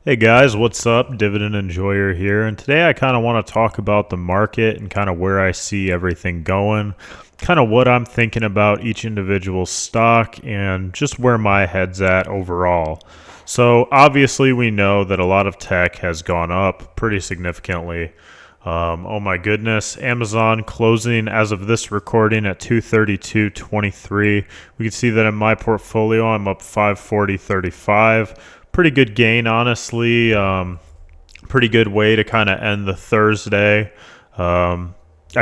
Hey guys, what's up? Dividend Enjoyer here. And today I kind of want to talk about the market and kind of where I see everything going, kind of what I'm thinking about each individual stock, and just where my head's at overall. So, obviously, we know that a lot of tech has gone up pretty significantly. Oh my goodness, Amazon closing as of this recording at 232.23. We can see that in my portfolio, I'm up 540.35. Pretty good gain, honestly. Pretty good way to kind of end the Thursday. I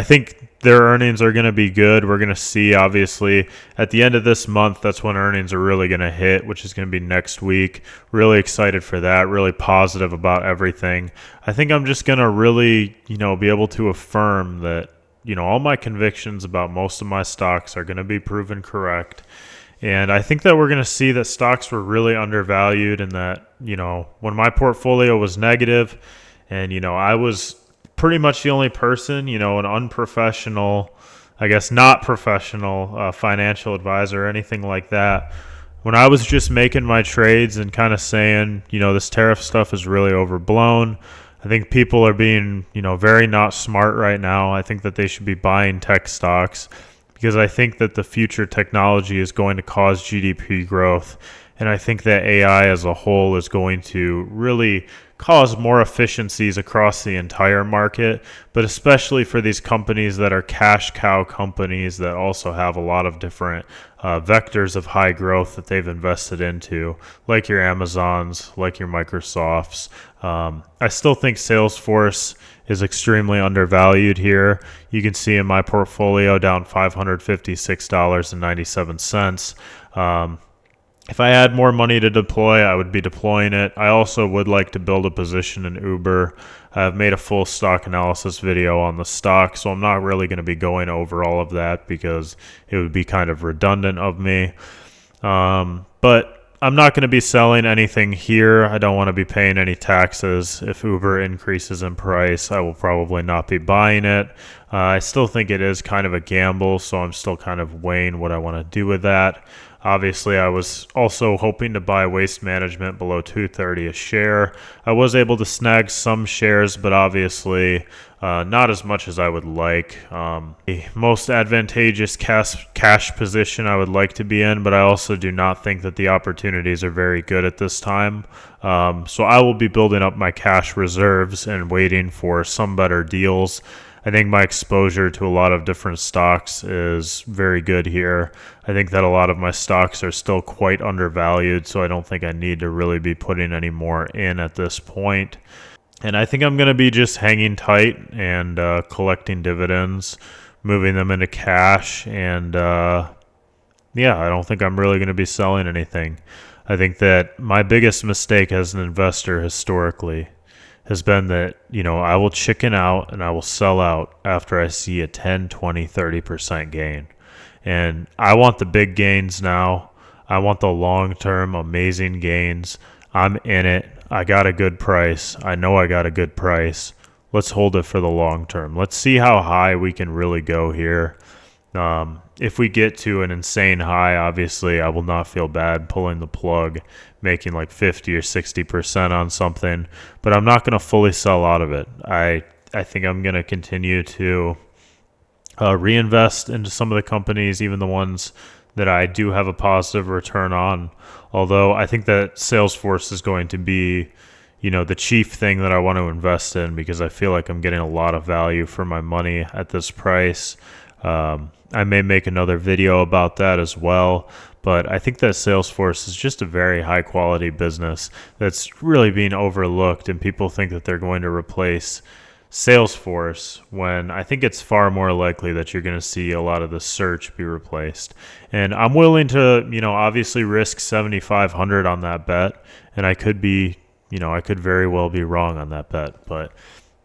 think their earnings are going to be good. We're going to see, obviously, at the end of this month, that's when earnings are really going to hit, which is going to be next week. Really excited for that. Really positive about everything. I think I'm just going to really, be able to affirm that, all my convictions about most of my stocks are going to be proven correct. And I think that we're going to see that stocks were really undervalued and that, when my portfolio was negative and, I was pretty much the only person, an unprofessional, I guess not professional financial advisor or anything like that. When I was just making my trades and kind of saying, this tariff stuff is really overblown. I think people are being, very not smart right now. I think that they should be buying tech stocks because I think that the future technology is going to cause GDP growth. And I think that AI as a whole is going to really cause more efficiencies across the entire market, but especially for these companies that are cash cow companies that also have a lot of different vectors of high growth that they've invested into, like your Amazons, like your Microsofts. I still think Salesforce is extremely undervalued here. You can see in my portfolio down $556.97. If I had more money to deploy, I would be deploying it. I also would like to build a position in Uber. I've made a full stock analysis video on the stock, so I'm not really going to be going over all of that because it would be kind of redundant of me. But I'm not going to be selling anything here. I don't want to be paying any taxes. If Uber increases in price, I will probably not be buying it. I still think it is kind of a gamble, so I'm still kind of weighing what I want to do with that. Obviously, I was also hoping to buy Waste Management below $230 a share. I was able to snag some shares, but obviously not as much as I would like. The most advantageous cash position I would like to be in, but I also do not think that the opportunities are very good at this time. So I will be building up my cash reserves and waiting for some better deals. I think my exposure to a lot of different stocks is very good here. I think that a lot of my stocks are still quite undervalued, so I don't think I need to really be putting any more in at this point. And I think I'm going to be just hanging tight and collecting dividends, moving them into cash, and I don't think I'm really going to be selling anything. I think that my biggest mistake as an investor historically has been that, I will chicken out and I will sell out after I see a 10, 20, 30% gain. And I want the big gains now. I want the long-term amazing gains. I'm in it. I got a good price. I know I got a good price. Let's hold it for the long term. Let's see how high we can really go here. If we get to an insane high, obviously I will not feel bad pulling the plug, making like 50 or 60% on something, but I'm not going to fully sell out of it. I think I'm going to continue to reinvest into some of the companies, even the ones that I do have a positive return on. Although I think that Salesforce is going to be, the chief thing that I want to invest in because I feel like I'm getting a lot of value for my money at this price. I may make another video about that as well, but I think that Salesforce is just a very high quality business that's really being overlooked, and people think that they're going to replace Salesforce when I think it's far more likely that you're going to see a lot of the search be replaced. And I'm willing to, obviously risk 7,500 on that bet, and I could be, I could very well be wrong on that bet, but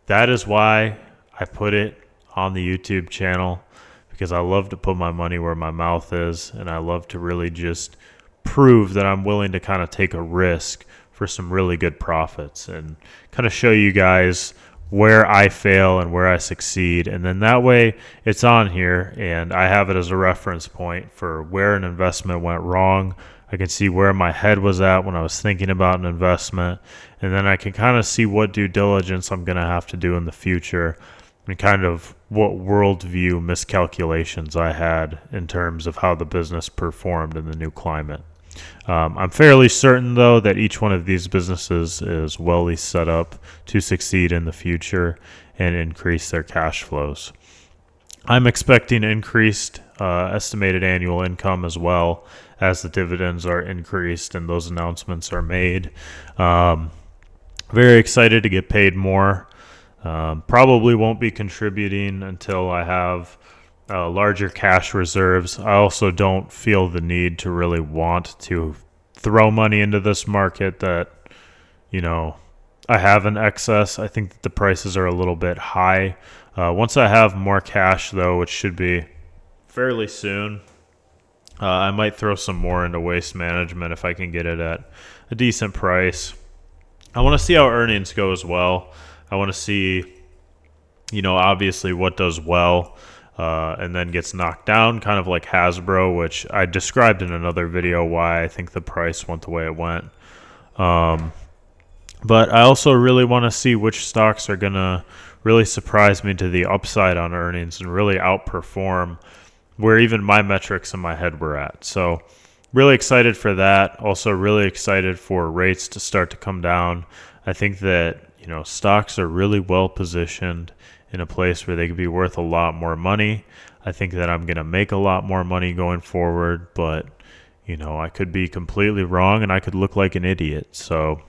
that is why I put it on the YouTube channel, because I love to put my money where my mouth is, and I love to really just prove that I'm willing to kind of take a risk for some really good profits and kind of show you guys where I fail and where I succeed. And then that way it's on here and I have it as a reference point for where an investment went wrong. I can see where my head was at when I was thinking about an investment, and then I can kind of see what due diligence I'm going to have to do in the future and kind of what worldview miscalculations I had in terms of how the business performed in the new climate. I'm fairly certain, though, that each one of these businesses is well set up to succeed in the future and increase their cash flows. I'm expecting increased estimated annual income as well as the dividends are increased and those announcements are made. Very excited to get paid more. Probably won't be contributing until I have larger cash reserves. I also don't feel the need to really want to throw money into this market that, I have in excess. I think that the prices are a little bit high. Once I have more cash, though, which should be fairly soon, I might throw some more into waste management if I can get it at a decent price. I want to see how earnings go as well. I want to see, obviously what does well and then gets knocked down, kind of like Hasbro, which I described in another video why I think the price went the way it went. But I also really want to see which stocks are going to really surprise me to the upside on earnings and really outperform where even my metrics in my head were at. So really excited for that. Also really excited for rates to start to come down. I think that, stocks are really well positioned in a place where they could be worth a lot more money. I think that I'm going to make a lot more money going forward, but, I could be completely wrong and I could look like an idiot. So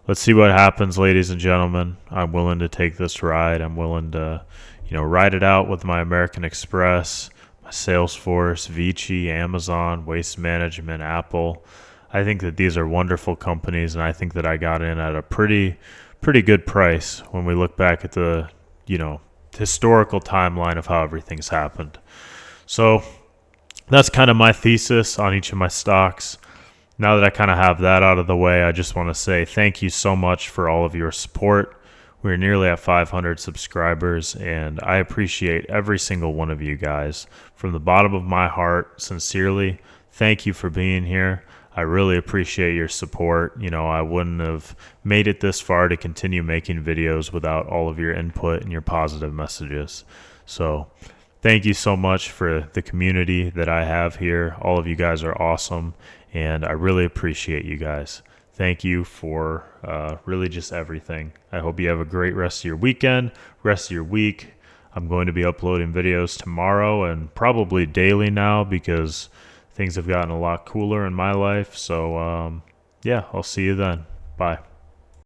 let's see what happens, ladies and gentlemen. I'm willing to take this ride. I'm willing to, ride it out with my American Express, my Salesforce, Vici, Amazon, Waste Management, Apple. I think that these are wonderful companies, and I think that I got in at a pretty good price when we look back at the, historical timeline of how everything's happened. So that's kind of my thesis on each of my stocks. Now that I kind of have that out of the way, I just want to say thank you so much for all of your support. We're nearly at 500 subscribers, and I appreciate every single one of you guys. From the bottom of my heart, sincerely, thank you for being here. I really appreciate your support. I wouldn't have made it this far to continue making videos without all of your input and your positive messages. So thank you so much for the community that I have here. All of you guys are awesome, and I really appreciate you guys. Thank you for really just everything. I hope you have a great rest of your weekend, rest of your week. I'm going to be uploading videos tomorrow and probably daily now because things have gotten a lot cooler in my life. So, I'll see you then. Bye.